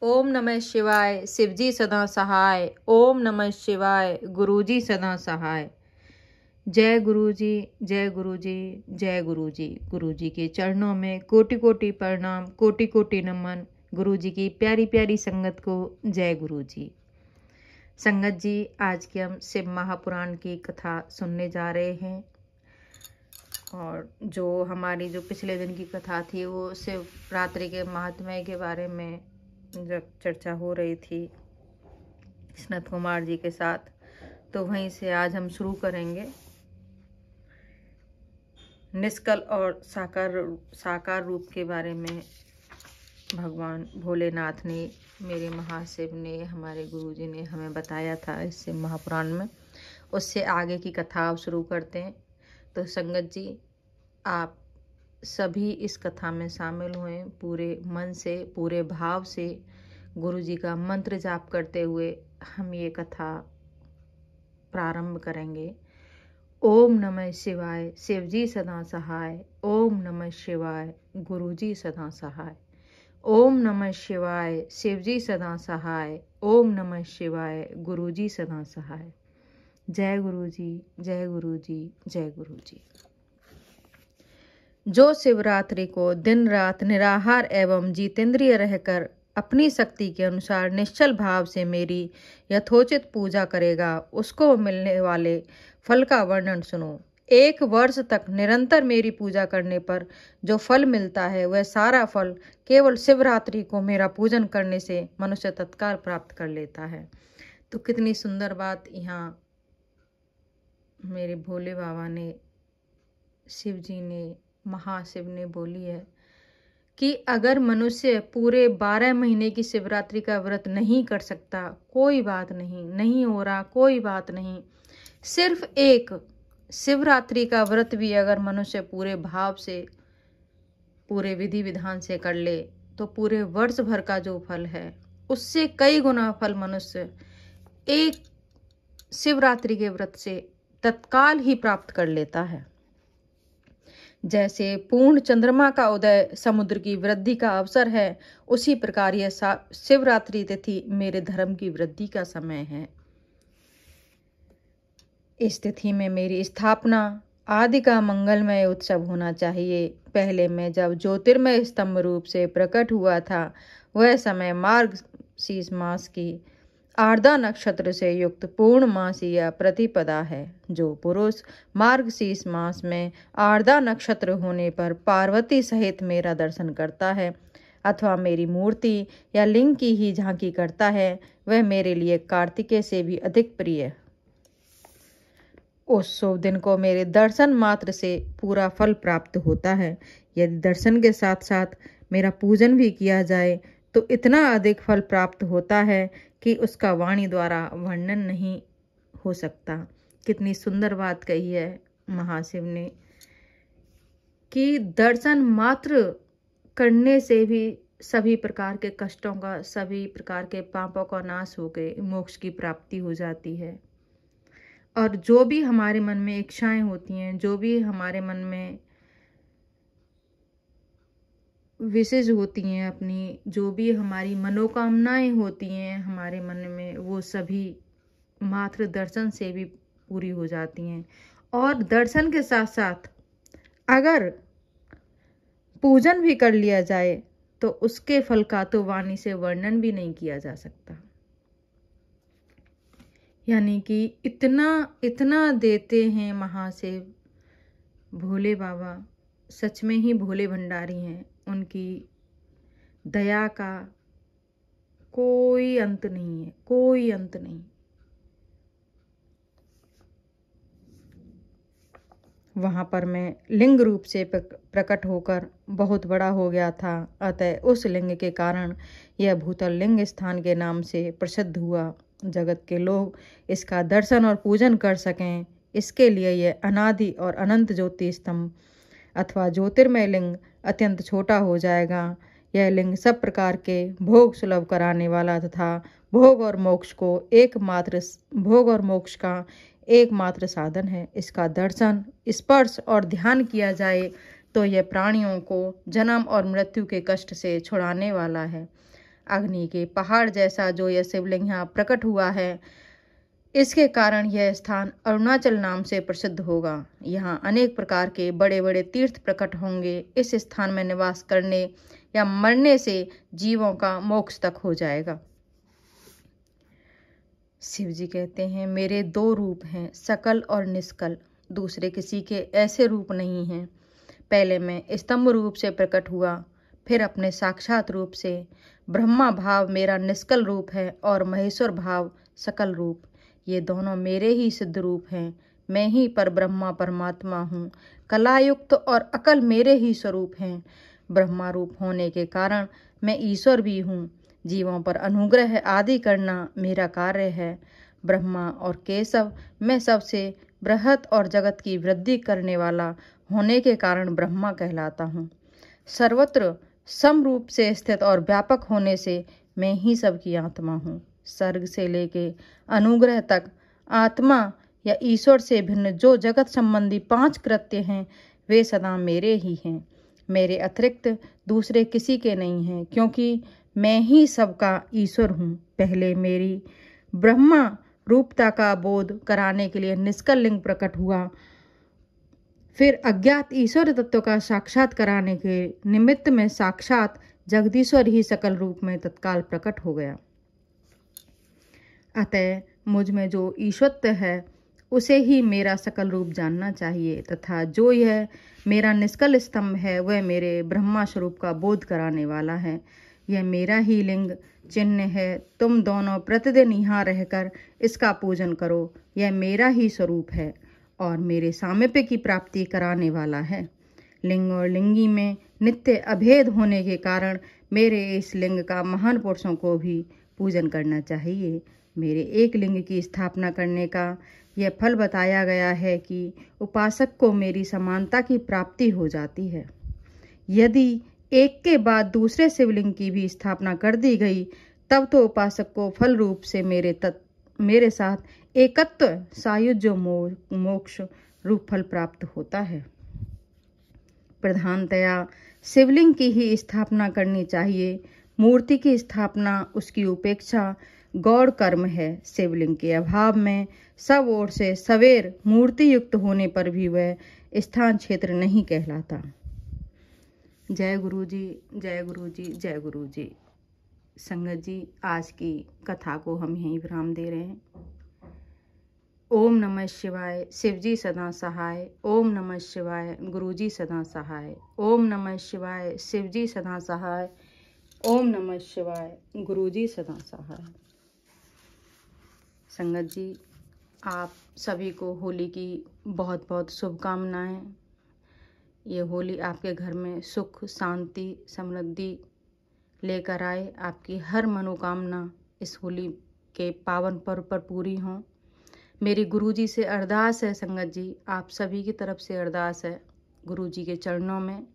ओम नमः शिवाय। शिवजी सदा सहाय। ओम नमः शिवाय। गुरुजी सदा सहाय। जय गुरुजी, जय गुरुजी, जय गुरुजी। गुरुजी के चरणों में कोटि कोटि प्रणाम, कोटि कोटि नमन। गुरुजी की प्यारी प्यारी संगत को जय गुरुजी। संगत जी, आज के हम शिव महापुराण की कथा सुनने जा रहे हैं। और जो हमारी जो पिछले दिन की कथा थी वो शिवरात्रि के महात्म्य के बारे में जब चर्चा हो रही थी सनत कुमार जी के साथ, तो वहीं से आज हम शुरू करेंगे। निष्कल और साकार रूप के बारे में भगवान भोलेनाथ ने, मेरे महाशिव ने, हमारे गुरुजी ने हमें बताया था इस शिव महापुराण में। उससे आगे की कथा अब शुरू करते हैं। तो संगत जी, आप सभी इस कथा में शामिल हुए, पूरे मन से, पूरे भाव से गुरुजी का मंत्र जाप करते हुए हम ये कथा प्रारंभ करेंगे। ओम नमः शिवाय। शिवजी सदा सहाय। ओम नमः शिवाय। गुरुजी सदा सहाय। ओम नमः शिवाय। शिवजी सदा सहाय। ओम नमः शिवाय। गुरुजी सदा सहाय। जय गुरुजी, जय गुरुजी, जय गुरुजी। जो शिवरात्रि को दिन रात निराहार एवं जितेंद्रिय रहकर अपनी शक्ति के अनुसार निश्चल भाव से मेरी यथोचित पूजा करेगा, उसको मिलने वाले फल का वर्णन सुनो। 1 वर्ष तक निरंतर मेरी पूजा करने पर जो फल मिलता है, वह सारा फल केवल शिवरात्रि को मेरा पूजन करने से मनुष्य तत्काल प्राप्त कर लेता है। तो कितनी सुंदर बात यहाँ मेरे भोले बाबा ने, शिव जी ने, महाशिव ने बोली है कि अगर मनुष्य पूरे 12 महीने की शिवरात्रि का व्रत नहीं कर सकता, कोई बात नहीं, नहीं हो रहा, कोई बात नहीं, सिर्फ एक शिवरात्रि का व्रत भी अगर मनुष्य पूरे भाव से, पूरे विधि विधान से कर ले, तो पूरे वर्ष भर का जो फल है उससे कई गुना फल मनुष्य एक शिवरात्रि के व्रत से तत्काल ही प्राप्त कर लेता है। जैसे पूर्ण चंद्रमा का उदय समुद्र की वृद्धि का अवसर है, उसी प्रकार यह शिवरात्रि तिथि मेरे धर्म की वृद्धि का समय है। इस तिथि में मेरी स्थापना आदि का मंगलमय उत्सव होना चाहिए। पहले मैं जब ज्योतिर्मय स्तंभ रूप से प्रकट हुआ था, वह समय मार्गशीर्ष मास की आर्द्रा नक्षत्र से युक्त पूर्णमासीय प्रतिपदा है। जो पुरुष मार्गशीर्ष मास में आर्द्रा नक्षत्र होने पर पार्वती सहित मेरा दर्शन करता है अथवा मेरी मूर्ति या लिंग की ही झांकी करता है, वह मेरे लिए कार्तिकेय से भी अधिक प्रिय है। उस शुभ दिन को मेरे दर्शन मात्र से पूरा फल प्राप्त होता है। यदि दर्शन के साथ साथ मेरा पूजन भी किया जाए तो इतना अधिक फल प्राप्त होता है कि उसका वाणी द्वारा वर्णन नहीं हो सकता। कितनी सुंदर बात कही है महाशिव ने कि दर्शन मात्र करने से भी सभी प्रकार के कष्टों का, सभी प्रकार के पापों का नाश हो गए मोक्ष की प्राप्ति हो जाती है। और जो भी हमारे मन में इच्छाएं होती हैं, जो भी हमारे मन में विशेष होती हैं, अपनी जो भी हमारी मनोकामनाएं होती हैं हमारे मन में, वो सभी मात्र दर्शन से भी पूरी हो जाती हैं। और दर्शन के साथ साथ अगर पूजन भी कर लिया जाए तो उसके फल का तो वाणी से वर्णन भी नहीं किया जा सकता। यानी कि इतना देते हैं महाशिव भोले बाबा, सच में ही भोले भंडारी हैं। उनकी दया का कोई अंत नहीं है, कोई अंत नहीं। वहां पर मैं लिंग रूप से प्रकट होकर बहुत बड़ा हो गया था, अतः उस लिंग के कारण यह भूतल लिंग स्थान के नाम से प्रसिद्ध हुआ। जगत के लोग इसका दर्शन और पूजन कर सकें, इसके लिए यह अनादि और अनंत ज्योति स्तंभ अथवा ज्योतिर्मय लिंग अत्यंत छोटा हो जाएगा। यह लिंग सब प्रकार के भोग सुलभ कराने वाला तथा भोग और मोक्ष का एकमात्र साधन है। इसका दर्शन, स्पर्श और ध्यान किया जाए तो यह प्राणियों को जन्म और मृत्यु के कष्ट से छुड़ाने वाला है। अग्नि के पहाड़ जैसा जो यह शिवलिंग यहाँ प्रकट हुआ है, इसके कारण यह स्थान अरुणाचल नाम से प्रसिद्ध होगा। यहाँ अनेक प्रकार के बड़े बड़े तीर्थ प्रकट होंगे। इस स्थान में निवास करने या मरने से जीवों का मोक्ष तक हो जाएगा। शिव जी कहते हैं, मेरे 2 रूप हैं, सकल और निष्कल। दूसरे किसी के ऐसे रूप नहीं हैं। पहले मैं स्तंभ रूप से प्रकट हुआ, फिर अपने साक्षात रूप से। ब्रह्मा भाव मेरा निष्कल रूप है और महेश्वर भाव सकल रूप। ये दोनों मेरे ही सिद्ध रूप हैं। मैं ही पर ब्रह्मा परमात्मा हूँ। कलायुक्त और अकल मेरे ही स्वरूप हैं। ब्रह्मा रूप होने के कारण मैं ईश्वर भी हूँ। जीवों पर अनुग्रह आदि करना मेरा कार्य है। ब्रह्मा और केशव मैं सबसे बृहत और जगत की वृद्धि करने वाला होने के कारण ब्रह्मा कहलाता हूँ। सर्वत्र समरूप से स्थित और व्यापक होने से मैं ही सबकी आत्मा हूँ। सर्ग से लेके अनुग्रह तक आत्मा या ईश्वर से भिन्न जो जगत संबंधी 5 कृत्य हैं, वे सदा मेरे ही हैं। मेरे अतिरिक्त दूसरे किसी के नहीं हैं, क्योंकि मैं ही सबका ईश्वर हूँ। पहले मेरी ब्रह्मा रूपता का बोध कराने के लिए निष्कल लिंग प्रकट हुआ, फिर अज्ञात ईश्वर तत्व का साक्षात कराने के निमित्त में साक्षात जगदीश्वर ही सकल रूप में तत्काल प्रकट हो गया। अतः मुझ में जो ईश्वरत्व है उसे ही मेरा सकल रूप जानना चाहिए, तथा जो यह मेरा निष्कल स्तंभ है वह मेरे ब्रह्मा स्वरूप का बोध कराने वाला है। यह मेरा ही लिंग चिन्ह है। तुम दोनों प्रतिदिन यहाँ रहकर इसका पूजन करो। यह मेरा ही स्वरूप है और मेरे सामीप्य की प्राप्ति कराने वाला है। लिंग और लिंगी में नित्य अभेद होने के कारण मेरे इस लिंग का महान पुरुषों को भी पूजन करना चाहिए। मेरे एक लिंग की स्थापना करने का यह फल बताया गया है कि उपासक को मेरी समानता की प्राप्ति हो जाती है। यदि एक के बाद दूसरे शिवलिंग की भी स्थापना कर दी गई, तब तो उपासक को फल रूप से मेरे साथ एकत्व सायुज्य मोक्ष रूप फल प्राप्त होता है। प्रधानतया शिवलिंग की ही स्थापना करनी चाहिए। मूर्ति की स्थापना, उसकी उपेक्षा गौड़ कर्म है। शिवलिंग के अभाव में सब ओर से सवेर मूर्ति युक्त होने पर भी वह स्थान क्षेत्र नहीं कहलाता। जय गुरु जी, जय गुरु जी, जय गुरु जी। संगत जी, आज की कथा को हम यहीं विराम दे रहे हैं। ओम नमः शिवाय। शिवजी सदा सहाय। ओम नमः शिवाय। गुरुजी सदा सहाय। ओम नमः शिवाय। शिवजी सदा सहाय। ओम नमः शिवाय। गुरुजी सदा सहाय। संगत जी, आप सभी को होली की बहुत बहुत शुभकामनाएं। ये होली आपके घर में सुख, शांति, समृद्धि लेकर आए। आपकी हर मनोकामना इस होली के पावन पर्व पर पूरी हों। मेरी गुरुजी से अरदास है संगत जी, आप सभी की तरफ से अरदास है गुरुजी के चरणों में।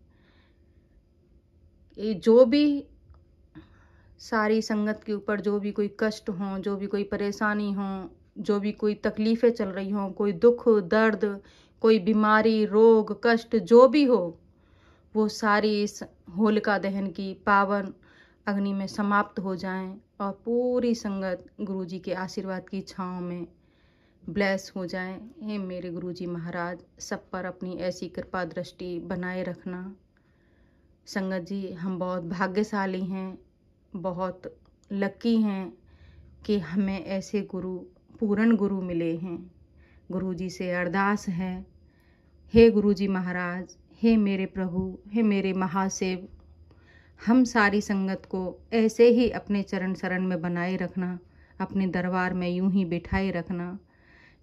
ये जो भी सारी संगत के ऊपर जो भी कोई कष्ट हो, जो भी कोई परेशानी हो, जो भी कोई तकलीफ़ें चल रही हों, कोई दुख दर्द, कोई बीमारी, रोग, कष्ट जो भी हो, वो सारी इस होलिका दहन की पावन अग्नि में समाप्त हो जाएं और पूरी संगत गुरुजी के आशीर्वाद की छाँव में ब्लेस हो जाएं। हे मेरे गुरुजी महाराज, सब पर अपनी ऐसी कृपा दृष्टि बनाए रखना। संगत जी, हम बहुत भाग्यशाली हैं, बहुत लकी हैं कि हमें ऐसे गुरु, पूर्ण गुरु मिले हैं। गुरुजी से अरदास है, हे गुरुजी महाराज, हे मेरे प्रभु, हे मेरे महाशिव, हम सारी संगत को ऐसे ही अपने चरण शरण में बनाए रखना, अपने दरबार में यूं ही बिठाए रखना।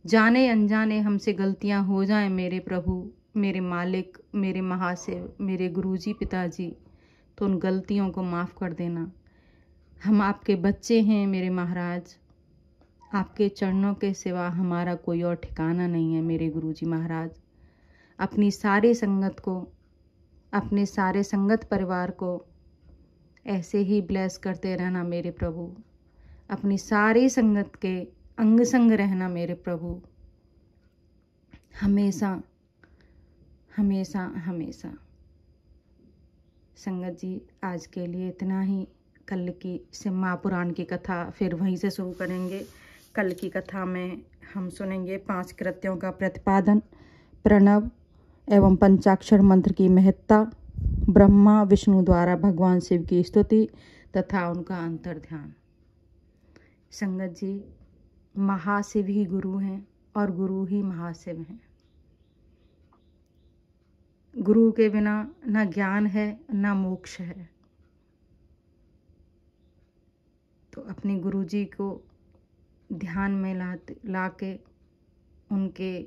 जाने अनजाने हमसे गलतियां हो जाएं मेरे प्रभु, मेरे मालिक, मेरे महाशिव, मेरे गुरुजी पिताजी, तो उन गलतियों को माफ़ कर देना। हम आपके बच्चे हैं मेरे महाराज, आपके चरणों के सिवा हमारा कोई और ठिकाना नहीं है मेरे गुरुजी महाराज। अपनी सारी संगत को, अपने सारे संगत परिवार को ऐसे ही ब्लेस करते रहना मेरे प्रभु। अपनी सारी संगत के अंग संग रहना मेरे प्रभु, हमेशा हमेशा हमेशा। संगत जी, आज के लिए इतना ही। कल की से महापुराण की कथा फिर वहीं से शुरू करेंगे। कल की कथा में हम सुनेंगे 5 कृत्यों का प्रतिपादन, प्रणव एवं पंचाक्षर मंत्र की महत्ता, ब्रह्मा विष्णु द्वारा भगवान शिव की स्तुति तथा उनका अंतर ध्यान। संगत जी, महाशिव ही गुरु हैं और गुरु ही महाशिव हैं। गुरु के बिना न ज्ञान है न मोक्ष है। तो अपने गुरु जी को ध्यान में लाके उनके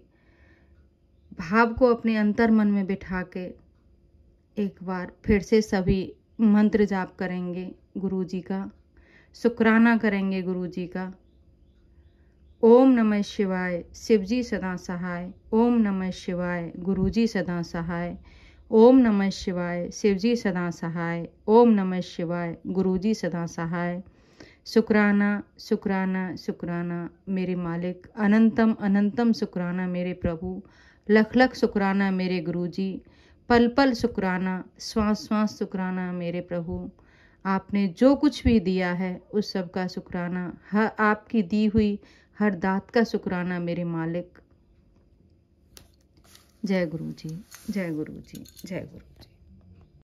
भाव को अपने अंतर मन में बिठा के एक बार फिर से सभी मंत्र जाप करेंगे गुरु जी का, शुक्राना करेंगे गुरु जी का। ओम नमः शिवाय, शिवजी सदा सहाय। ओम नमः शिवाय, गुरुजी सदा सहाय। ओम नमः शिवाय, शिवजी सदा सहाय। ओम नमः शिवाय, गुरुजी सदा सहाय। शुक्राना शुक्राना शुक्राना मेरे मालिक, अनंतम अनंतम शुक्राना मेरे प्रभु, लख लख शुक्राना मेरे गुरुजी, पल पल शुक्राना, श्वास श्वास शुक्राना मेरे प्रभु। आपने जो कुछ भी दिया है उस सब का शुक्राना, हर आपकी दी हुई हर दात का शुक्राना मेरे मालिक। जय गुरु जी, जय गुरु जी, जय गुरु जी।